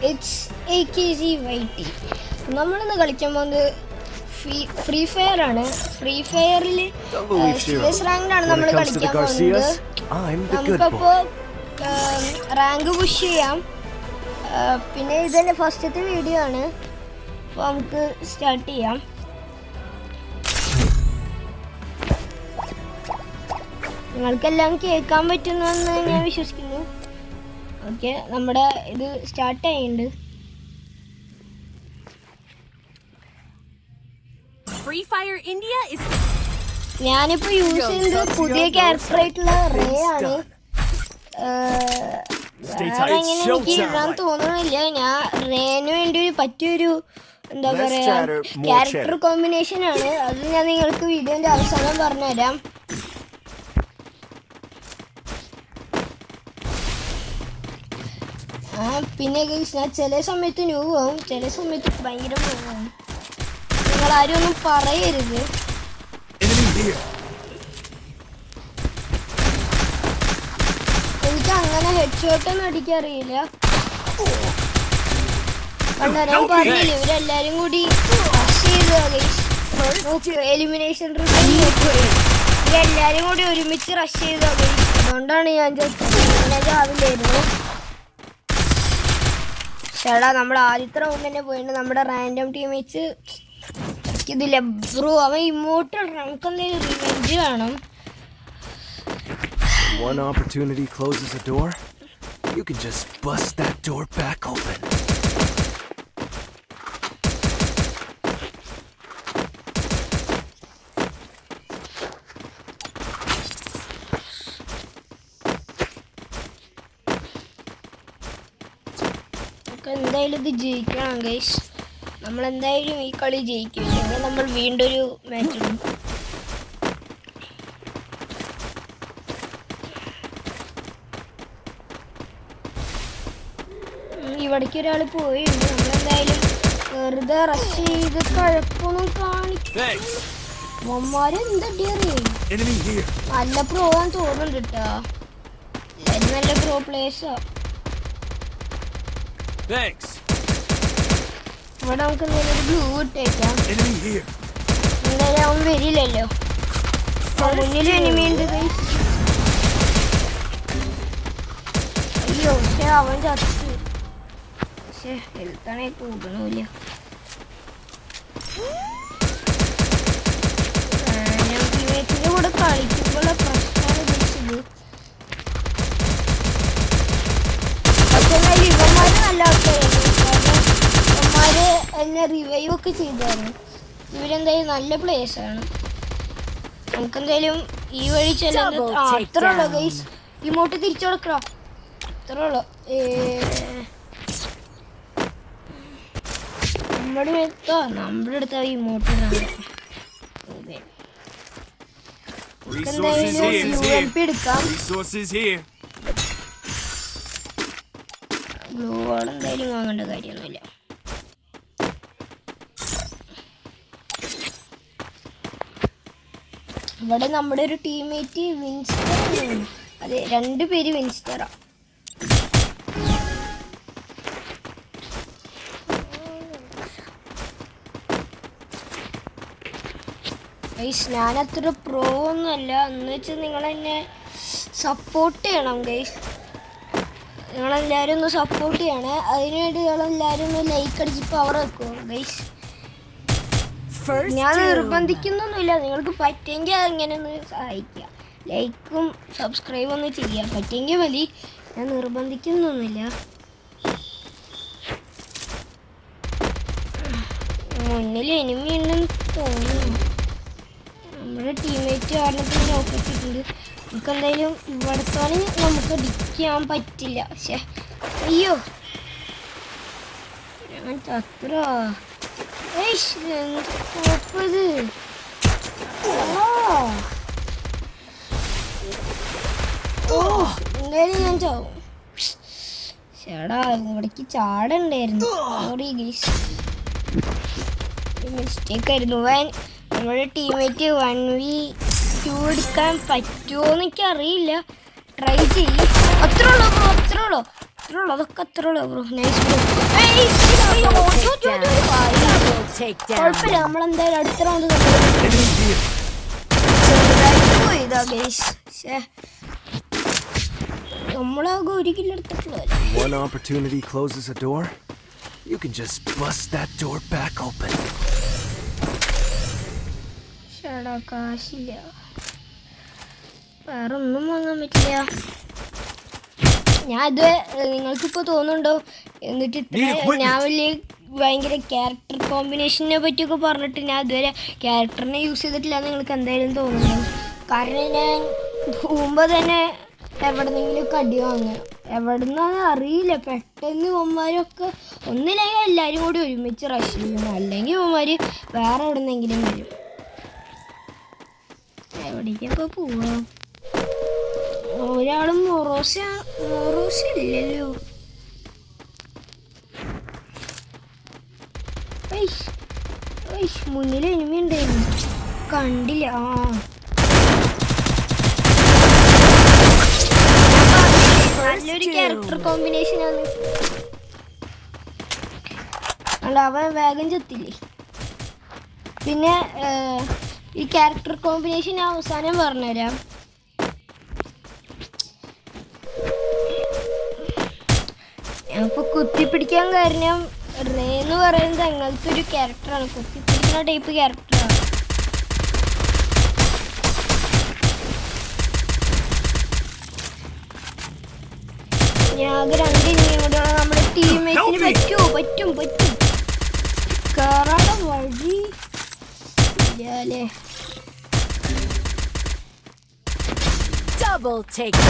It's AKGYT. നമ്മളിന്ന് കളിക്കാൻ പോകുന്നത് ഫ്രീ ഫയർ ആണ്. ഫ്രീ ഫയറിൽ റാങ്കാണ് നമ്മൾ കളിക്കാൻ പോകുന്നത്. നമുക്കപ്പോൾ റാങ്ക് പുഷ് ചെയ്യാം. പിന്നെ ഇതെൻ്റെ ഫസ്റ്റത്തെ വീഡിയോ ആണ്. അപ്പോൾ നമുക്ക് സ്റ്റാർട്ട് ചെയ്യാം. നിങ്ങൾക്കെല്ലാം കേൾക്കാൻ പറ്റുമെന്ന് ഞാൻ വിശ്വസിക്കുന്നു. ഓക്കെ, നമ്മുടെ ഇത് സ്റ്റാർട്ട് ചെയ്യുന്നുണ്ട്. ഞാനിപ്പോൾ യൂസ് ചെയ്യുന്നത് പുതിയ ക്യാരക്ടറായിട്ടുള്ള റേ ആണ്. വേറെ എങ്ങനെ എനിക്ക് ഇടാൻ തോന്നുന്നില്ല. ഞാൻ റേന് വേണ്ടി പറ്റിയൊരു എന്താ പറയുക ക്യാരക്ടർ കോമ്പിനേഷൻ ആണ്. അത് ഞാൻ നിങ്ങൾക്ക് വീഡിയോൻ്റെ അവസാനം പറഞ്ഞുതരാം. പിന്നെ ഞാൻ ചില സമയത്ത് ന്യൂ ആവും, ചില സമയത്ത് ഭയങ്കര പോവും. നിങ്ങളാരും ഒന്നും പറയരുത്. എനിക്ക് അങ്ങനെ ഹെഡ് ഷോട്ടൊന്നും അടിക്കാറിയില്ല. കണ്ടാ ഞാൻ പറഞ്ഞില്ല, ഇവരെല്ലാരും കൂടി എലിമിനേഷൻ ഇവരെല്ലാരും കൂടി ഒരുമിച്ച് റഷ് ചെയ്തോ. അതുകൊണ്ടാണ് ഞാൻ രാവിലെയായിരുന്നു. ചേട്ടാ, നമ്മുടെ ആദ്യത്തെ റൗണ്ട് തന്നെ പോയിട്ട് നമ്മുടെ റാൻഡം ടീമേറ്റ്സ് ഇതില്ല ബ്രോ. അവൻ ഇമോട്ടൽ നമുക്ക് എന്തെങ്കിലും റിവെഞ്ച് കാണും. One opportunity closes a door, you can just bust that door back open. എന്തായാലും ഇത് ജയിക്കണം ഗൈസ്. നമ്മളെന്തായാലും ഈ കളി ജയിക്കും. ഇല്ലെങ്കിൽ നമ്മൾ വീണ്ടും ഒരു മാച്ച് ഇടും. ഇവിടേക്ക് ഒരാൾ പോയിട്ടുണ്ട്. നമ്മളെന്തായാലും വെറുതെ റഷ് ചെയ്ത് കുഴപ്പമൊന്നും കാണിക്കും. എന്തടിയറിയേ നല്ല പ്രോ ആന്ന് തോന്നുന്നുണ്ട് കേട്ടോ. നല്ല പ്രോ പ്ലേയേഴ്സാ. ഇവിടെ നമുക്ക് എന്തെങ്കിലും ബ്ലൂ ഇട്ടേക്കാം. എന്തായാലും അവൻ വരില്ലല്ലോ. മുന്നിൽ എനിമി ഉണ്ട്. അയ്യോ, പക്ഷെ അവൻ ചത്ത്. പക്ഷെ ഹെൽത്താണെ കൂടണില്ല. ഞാൻ ടീമേറ്റിന്റെ കൂടെ കളിക്കുമ്പോഴുള്ള പ്രശ്നമാണ് ഉദ്ദേശിച്ചത്. പക്ഷെ ഇവന്മാര് നല്ല ആൾക്കാരായിരുന്നു. കാരണം ഇവന്മാര് എന്നെ റിവൈവ് ഒക്കെ ചെയ്തായിരുന്നു. ഇവരെന്തായാലും നല്ല പ്ലേയേഴ്സാണ്. നമുക്കെന്തായാലും ഈ വഴി ചെല്ലുന്നത് അത്ര ഉള്ളു ഗൈസ്. ഇമോട്ട് തിരിച്ചു കൊടുക്കണോ? അത്ര ഉള്ളു. നമ്മുടെ അടുത്ത ഇമോട്ട് എടുക്കാം. ഗ്ലൂ വാൾ എന്തായാലും വാങ്ങേണ്ട കാര്യമൊന്നുമില്ല. ഇവിടെ നമ്മുടെ ഒരു ടീംമേറ്റ് വിൻസ്റ്റർ. അതെ, 2 പേര് വിൻസ്റ്ററാ. ഗൈസ്, ഞാനത്ര പ്രോ ഒന്നുമല്ല. എന്ന് വെച്ചാൽ നിങ്ങളെന്നെ സപ്പോർട്ട് ചെയ്യണം ഗൈസ്. നിങ്ങളെല്ലാവരും ഒന്ന് സപ്പോർട്ട് ചെയ്യണേ. അതിനുവേണ്ടി നിങ്ങളെല്ലാവരും ഒന്ന് ലൈക്ക് അടിച്ച് പവർ വെക്കുമോ ഗൈസ്. ഞാൻ നിർബന്ധിക്കുന്നൊന്നുമില്ല. നിങ്ങൾക്ക് പറ്റുമെങ്കിൽ അങ്ങനെ ഒന്ന് സഹായിക്കുക. ലൈക്കും സബ്സ്ക്രൈബും ഒന്ന് ചെയ്യാം. പറ്റുമെങ്കിൽ മതി. ഞാൻ നിർബന്ധിക്കുന്നൊന്നുമില്ല. മുന്നിൽ എനിമി ഉണ്ടെന്ന് തോന്നുന്നു. നമ്മുടെ ടീമേറ്റ് കാരണത്തിന് നോക്കിയിട്ടുണ്ട്. നമുക്ക് എന്തായാലും ഇവിടത്തോളം നമുക്ക് ഡിക്കാൻ പറ്റില്ല. പക്ഷെ അയ്യോ, ഞാൻ ചത്ര. എന്തായാലും ഞാൻ ചാവും. ചേടാ, ഇവിടേക്ക് ചാടണ്ടായിരുന്നു. സോറി ഗൈസ്, മിസ്റ്റേക്ക് ആയിരുന്നു. നമ്മുടെ ടീമേറ്റ് 1v2 എടുക്കാൻ പറ്റുമോ എന്ന് എനിക്കറിയില്ല. ട്രൈ ചെയ്യും. അത്രേ ഉള്ളൂ. അത്ര ഉള്ളൂ, അതൊക്കെ അത്ര ഉള്ളൂ ബ്രോ. നൈസ് കുഴപ്പമില്ല, നമ്മളെന്തായാലും അടുത്ത റൗണ്ട് പോയതാ ഗൈസ്. നമ്മളാകെ 1 കിലോ എടുത്തിട്ടുള്ളൂ. One opportunity closes a door, you can just bust that door back open. ചേടാ കാശില്ല, വേറെ ഒന്നും വാങ്ങാൻ പറ്റില്ല. ഞാൻ ഇത് നിങ്ങൾക്കിപ്പോൾ തോന്നുന്നുണ്ടോ എന്നിട്ട് ഞാൻ വലിയ ഭയങ്കര ക്യാരക്ടർ കോമ്പിനേഷനെ പറ്റിയൊക്കെ പറഞ്ഞിട്ട് ഞാൻ ഇതുവരെ ക്യാരക്ടറിനെ യൂസ് ചെയ്തിട്ടില്ല എന്ന് നിങ്ങൾക്ക് എന്തായാലും തോന്നുന്നു. കാരണം ഞാൻ പോകുമ്പോൾ തന്നെ എവിടെന്നെങ്കിലുമൊക്കെ അടി വാങ്ങുക, എവിടെ നിന്നാന്ന് അറിയില്ല. പെട്ടെന്ന് ഇവന്മാരൊക്കെ ഒന്നില്ലെങ്കിൽ എല്ലാവരും കൂടി ഒരുമിച്ച് റഷ് ചെയ്യും, അല്ലെങ്കിൽ ഇവന്മാർ വേറെ എവിടെ നിന്നെങ്കിലും വരും. എവിടേക്കൊക്കെ പോവാം? ഒരാളും മൊറോസ ഇല്ലല്ലോ. മുന്നിൽ എനിമി ഉണ്ടായിരുന്നു, കണ്ടില്ല. നല്ലൊരു ക്യാരക്ടർ കോമ്പിനേഷനാണ്. അല്ല, അവൻ വേഗം ചെത്തില്ലേ. പിന്നെ ഈ ക്യാരക്ടർ കോമ്പിനേഷൻ അവസാനം പറഞ്ഞുതരാം. ഞാനിപ്പോൾ കുത്തിപ്പിടിക്കാൻ കാരണം റേ എന്ന് പറയുന്നത് അങ്ങനത്തെ ഒരു ക്യാരക്ടറാണ്, കുത്തിപ്പിടിക്കുന്ന ടൈപ്പ് ക്യാരക്ടറാണ്. ഞാൻ 2 ഇനിയോടെ നമ്മുടെ ടീംമേറ്റിന് പറ്റും കയറാൻ വഴി ഇല്ലേ. Double take.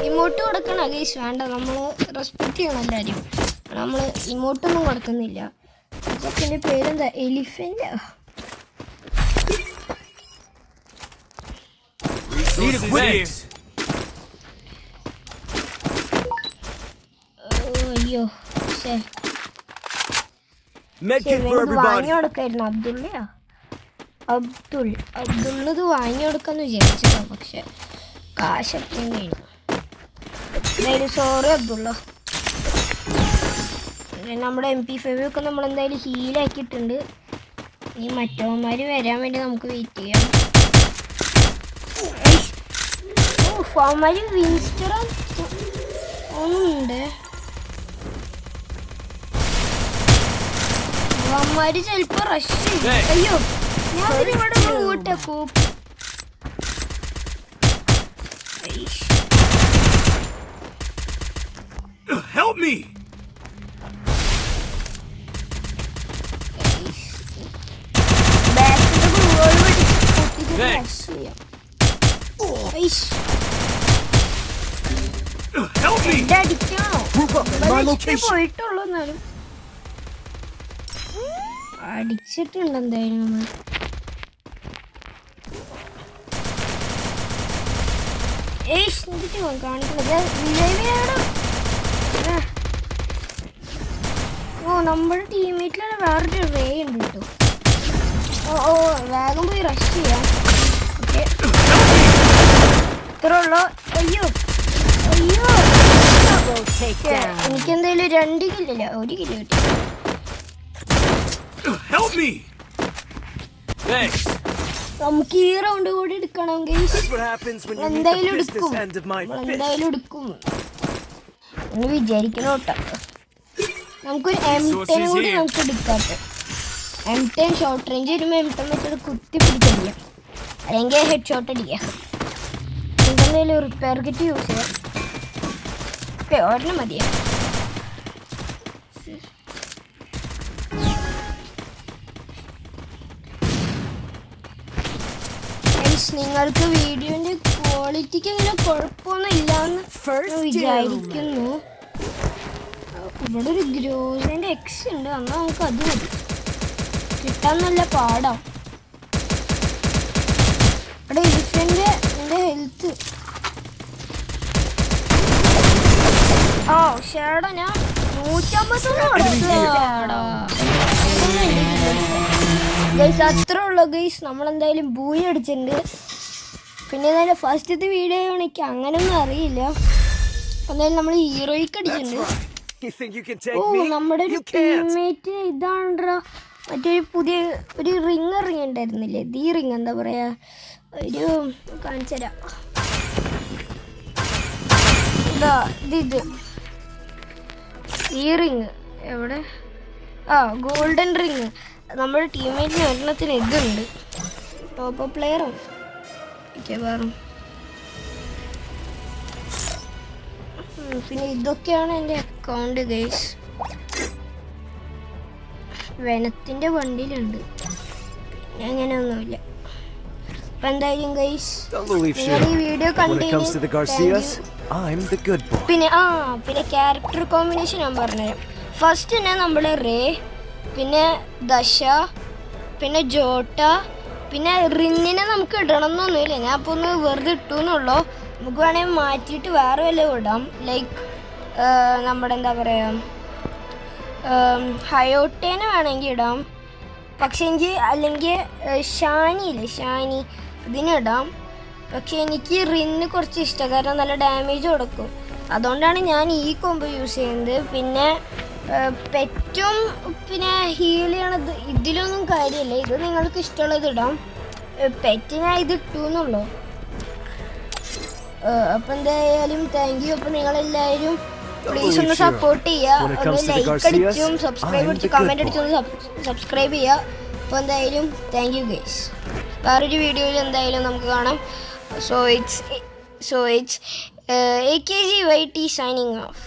ഇമോട്ട് കൊടുക്കണ ഗൈസ്, വേണ്ട, നമ്മൾ റെസ്പെക്ട് ചെയ്യണം എല്ലാവരും. നമ്മൾ ഇമോട്ടൊന്നും കൊടുക്കുന്നില്ല. ചെക്കൻ്റെ പേരെന്താ? എലിഫൻ്റ്. അയ്യോ വാങ്ങി കൊടുക്കായിരുന്നു. അബ്ദുള്ളത് വാങ്ങി കൊടുക്കാന്ന് വിചാരിച്ചതാ, പക്ഷെ കാശൊക്കെ കഴിഞ്ഞു. എന്തായാലും സോറി അബ്ദുള്ള. നമ്മുടെ MP5 ഒക്കെ നമ്മളെന്തായാലും ഹീലാക്കിയിട്ടുണ്ട്. ഇനി മറ്റവന്മാർ വരാൻ വേണ്ടി നമുക്ക് വെയിറ്റ് ചെയ്യാം. അവന്മാർ വിൻസ്റ്റർ ഒന്നുണ്ട്, അവന്മാര് ചിലപ്പോ റഷ് ചെയ്യും. അയ്യോ, ഞാൻ ഇവിടെ കൂട്ടെ കോപ്പ്. Help me! പോയിട്ടുള്ളൂ, എന്നാലും അടിച്ചിട്ടുണ്ട് എന്തായാലും നമ്മൾ. നമ്മുടെ ടീമേറ്റിലാണ് വേറൊരു റേ ഉണ്ട് കേട്ടോ. ഓ വേഗം പോയി റഷ് ചെയ്യാം. ഓക്കെ, ഇത്ര ഉള്ളോ? അയ്യോ എനിക്കെന്തായാലും 2 കില്ലില്ല, 1 കിലോ കിട്ടി. നമുക്ക് ഈ റൗണ്ട് കൂടി എടുക്കണം ഗൈസ്. എന്തായാലും എടുക്കും എന്ന് വിചാരിക്കണം കേട്ടോ. നമുക്കൊരു M10 കൂടി നമുക്ക് എടുക്കാട്ടോ. M10 ഷോർട്ട് റേഞ്ച് വരുമ്പോൾ M10 വെച്ചത് കുത്തി പിടിക്കടിക്കാം, അല്ലെങ്കിൽ ഹെഡ് ഷോട്ട് അടിക്കാം. എന്തായാലും റിപ്പയർ കിറ്റ് യൂസ് ചെയ്യാം. ഒരെണ്ണം മതിയാ. നിങ്ങൾക്ക് വീഡിയോന്റെ ക്വാളിറ്റിക്ക് അങ്ങനെ കുഴപ്പമൊന്നും ഇല്ലാന്ന് വിചാരിക്കുന്നു. ഇവിടെ ഒരു ഗ്രോസിന്റെ എക്സ് ഉണ്ട്, എന്നാൽ നമുക്ക് അത് മതി. കിട്ടാൻ നല്ല പാടാം. ഇവിടെ എലിഫന്റ് ഹെൽത്ത്. ഓ ഷേടാ, ഞാൻ 150 ഗൈസ്. അത്രേ ഉള്ളൂ ഗൈസ്. നമ്മളെന്തായാലും ബൂയി അടിച്ചിട്ടുണ്ട്. പിന്നെ എന്തായാലും ഫസ്റ്റത്തെ വീഡിയോ എനിക്ക് അങ്ങനെയൊന്നും അറിയില്ല. എന്തായാലും നമ്മൾ ഹീറോയ്ക്ക് അടിച്ചിട്ടുണ്ട്. You think you can oh take me? നമ്മുടെ ഒരു You can't. ടീംമേറ്റ് ഇതാണ്ടാ മറ്റൊരു പുതിയ ഒരു റിങ് ഉണ്ടായിരുന്നില്ലേ? ദീ റിങ് എന്താ പറയാ, ഒരു കാണിച്ചു തരാം. ഇതാ ഇത് ഈ റിങ് എവിടെ? Golden ring. നമ്മുടെ ടീംമേറ്റിന് ഒരെണ്ണത്തിന് ഇതുണ്ട്. ടോപ്പ് പ്ലെയറും വേറും. പിന്നെ ഇതൊക്കെയാണ് എൻ്റെ അക്കൗണ്ട് ഗൈസ്. വെനത്തിൻ്റെ വണ്ടിയിലുണ്ട്, പിന്നെ അങ്ങനെയൊന്നുമില്ല. അപ്പം എന്തായാലും ഗൈസ് Don't believe നിങ്ങൾ ഈ shit. Video When it comes to the Garcias, I'm the good boy. പിന്നെ ക്യാരക്ടർ കോമ്പിനേഷൻ ഞാൻ പറഞ്ഞുതരാം. ഫസ്റ്റ് തന്നെ നമ്മൾ റേ, പിന്നെ ദശ, പിന്നെ ജോട്ട, പിന്നെ റിന്നിനെ നമുക്ക് ഇടണം എന്നൊന്നുമില്ല. ഞാൻ അപ്പോൾ ഒന്ന് വെറുതെ ഇട്ടു എന്നുള്ളൂ. നമുക്ക് വേണമെങ്കിൽ മാറ്റിയിട്ട് വേറെ വല്ലതും ഇടാം. ലൈക്ക് നമ്മുടെ എന്താ പറയുക, ഹയോട്ടേനെ വേണമെങ്കിൽ ഇടാം. പക്ഷേ എനിക്ക് അല്ലെങ്കിൽ ഷാനി ഇതിനിടാം. പക്ഷേ എനിക്ക് റിന്ന് കുറച്ച് ഇഷ്ടം, കാരണം നല്ല ഡാമേജ് കൊടുക്കും. അതുകൊണ്ടാണ് ഞാൻ ഈ കോംബോ യൂസ് ചെയ്യുന്നത്. പിന്നെ പെറ്റും പിന്നെ ഹീൽ ചെയ്യണത് ഇതിലൊന്നും കാര്യമില്ല. ഇത് നിങ്ങൾക്ക് ഇഷ്ടമുള്ളത് ഇടാം. പെറ്റിനാ ഇത് ഇട്ടു എന്നുള്ളൂ. അപ്പം എന്തായാലും താങ്ക് യു. അപ്പം നിങ്ങളെല്ലാവരും പ്ലീസ് ഒന്ന് സപ്പോർട്ട് ചെയ്യുക. ഒന്ന് ലൈക്ക് അടിച്ചും സബ്സ്ക്രൈബ് അടിച്ചും കമൻറ്റ് അടിച്ചൊന്ന് സബ്സ്ക്രൈബ് ചെയ്യുക. അപ്പോൾ എന്തായാലും താങ്ക് യു ഗൈസ്. വേറൊരു വീഡിയോയിൽ എന്തായാലും നമുക്ക് കാണാം. So it's AKGYT signing off.